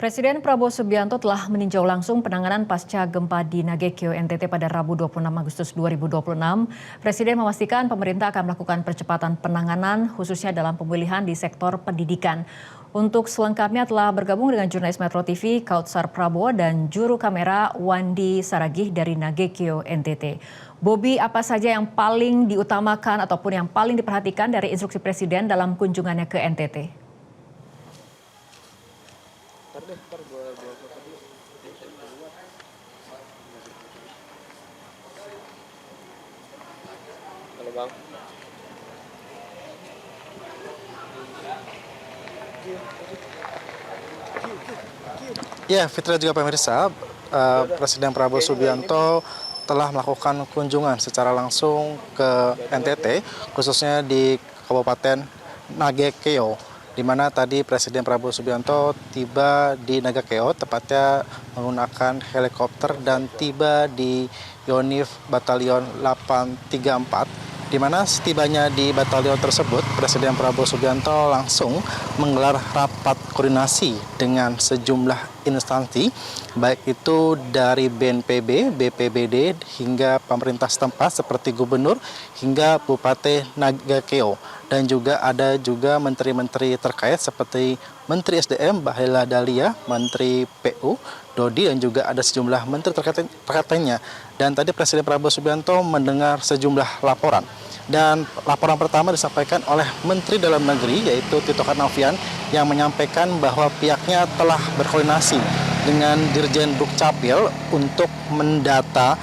Presiden Prabowo Subianto telah meninjau langsung penanganan pasca gempa di Nagekeo, NTT pada Rabu 26 Agustus 2026. Presiden memastikan pemerintah akan melakukan percepatan penanganan khususnya dalam pemulihan di sektor pendidikan. Untuk selengkapnya telah bergabung dengan jurnalis Metro TV Kautsar Prabowo dan juru kamera Wandi Saragih dari Nagekeo, NTT. Bobi, apa saja yang paling diutamakan ataupun yang paling diperhatikan dari instruksi Presiden dalam kunjungannya ke NTT? Halo Bang. Ya, Fitra juga pemirsa, Presiden Prabowo Subianto telah melakukan kunjungan secara langsung ke NTT, khususnya di Kabupaten Nagekeo, di mana tadi Presiden Prabowo Subianto tiba di Nagekeo, tepatnya menggunakan helikopter dan tiba di Yonif Batalion 834. Di mana setibanya di batalion tersebut, Presiden Prabowo Subianto langsung menggelar rapat koordinasi dengan sejumlah instansi, baik itu dari BNPB, BPBD, hingga pemerintah setempat seperti gubernur hingga Bupati Nagekeo. Dan juga ada menteri-menteri terkait seperti Menteri SDM Bahlil Lahadalia, Menteri PU Dodi, dan juga ada sejumlah menteri terkaitnya. Dan tadi Presiden Prabowo Subianto mendengar sejumlah laporan. Dan laporan pertama disampaikan oleh Menteri Dalam Negeri yaitu Tito Karnavian yang menyampaikan bahwa pihaknya telah berkoordinasi dengan Dirjen Dukcapil untuk mendata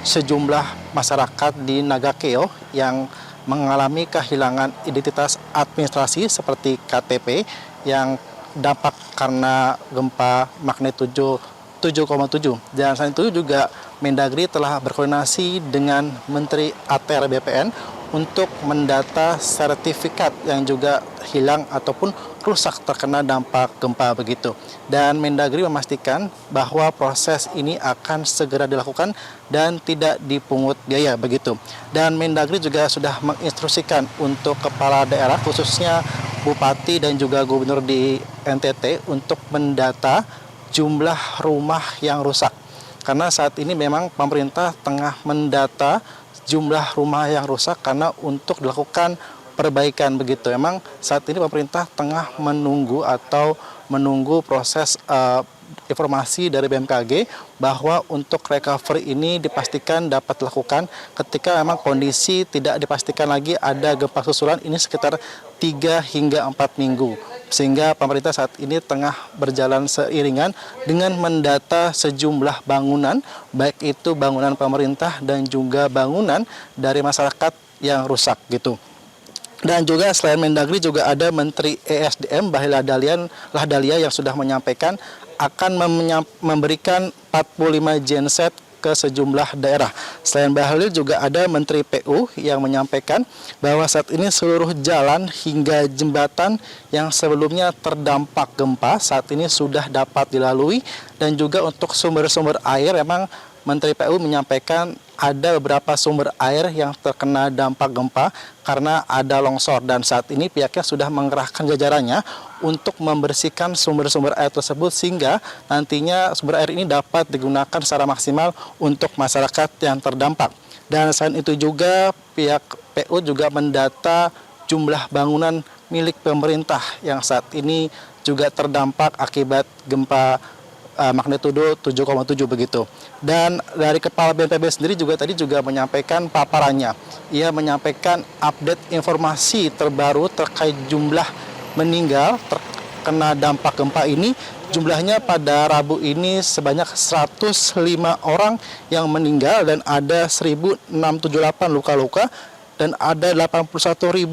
sejumlah masyarakat di Nagekeo yang mengalami kehilangan identitas administrasi seperti KTP yang dampak karena gempa magnitudo 7,7. Dan selain itu juga Mendagri telah berkoordinasi dengan Menteri ATR BPN untuk mendata sertifikat yang juga hilang ataupun rusak terkena dampak gempa begitu. Dan Mendagri memastikan bahwa proses ini akan segera dilakukan dan tidak dipungut biaya begitu. Dan Mendagri juga sudah menginstruksikan untuk kepala daerah khususnya bupati dan juga gubernur di NTT untuk mendata jumlah rumah yang rusak. Karena saat ini memang pemerintah tengah mendata jumlah rumah yang rusak karena untuk dilakukan perbaikan begitu. Memang saat ini pemerintah tengah menunggu proses informasi dari BMKG bahwa untuk recovery ini dipastikan dapat dilakukan ketika memang kondisi tidak dipastikan lagi ada gempa susulan ini sekitar 3 hingga 4 minggu. Sehingga pemerintah saat ini tengah berjalan seiringan dengan mendata sejumlah bangunan, baik itu bangunan pemerintah dan juga bangunan dari masyarakat yang rusak gitu. Dan juga selain Mendagri juga ada Menteri ESDM Bahlil Lahadalia yang sudah menyampaikan akan memberikan 45 genset ke sejumlah daerah. Selain Bahlil juga ada Menteri PU yang menyampaikan bahwa saat ini seluruh jalan hingga jembatan yang sebelumnya terdampak gempa saat ini sudah dapat dilalui. Dan juga untuk sumber-sumber air memang Menteri PU menyampaikan ada beberapa sumber air yang terkena dampak gempa karena ada longsor, dan saat ini pihaknya sudah mengerahkan jajarannya untuk membersihkan sumber-sumber air tersebut sehingga nantinya sumber air ini dapat digunakan secara maksimal untuk masyarakat yang terdampak. Dan selain itu juga pihak PU juga mendata jumlah bangunan milik pemerintah yang saat ini juga terdampak akibat gempa magnitudo 7,7 begitu. Dan dari Kepala BNPB sendiri juga tadi menyampaikan paparannya. Ia menyampaikan update informasi terbaru terkait jumlah meninggal terkena dampak gempa ini. Jumlahnya pada Rabu ini sebanyak 105 orang yang meninggal dan ada 1.678 luka-luka. Dan ada 81.000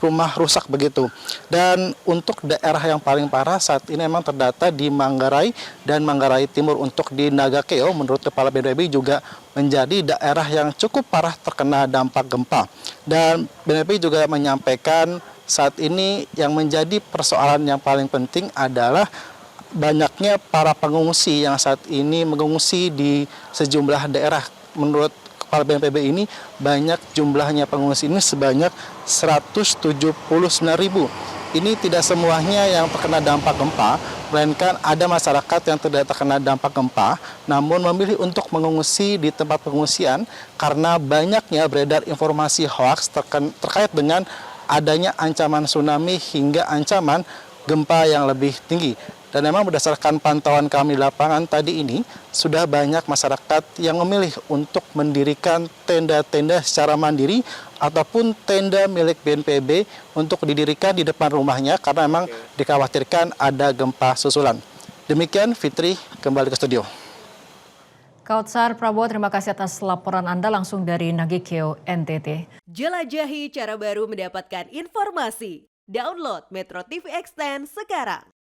rumah rusak begitu. Dan untuk daerah yang paling parah saat ini memang terdata di Manggarai dan Manggarai Timur. Untuk di Nagekeo menurut Kepala BNPB juga menjadi daerah yang cukup parah terkena dampak gempa. Dan BNPB juga menyampaikan saat ini yang menjadi persoalan yang paling penting adalah banyaknya para pengungsi yang saat ini mengungsi di sejumlah daerah. Menurut Kepala BNPB ini banyak jumlahnya pengungsi ini sebanyak 179.000 ini tidak semuanya yang terkena dampak gempa, melainkan ada masyarakat yang tidak terkena dampak gempa, namun memilih untuk mengungsi di tempat pengungsian karena banyaknya beredar informasi hoaks terkait dengan adanya ancaman tsunami hingga ancaman gempa yang lebih tinggi. Dan memang berdasarkan pantauan kami di lapangan tadi ini, sudah banyak masyarakat yang memilih untuk mendirikan tenda-tenda secara mandiri ataupun tenda milik BNPB untuk didirikan di depan rumahnya karena memang dikhawatirkan ada gempa susulan. Demikian Fitri, kembali ke studio. Kautsar Prabowo, terima kasih atas laporan Anda langsung dari Nagekeo, NTT. Jelajahi cara baru mendapatkan informasi. Download Metro TV Extend sekarang.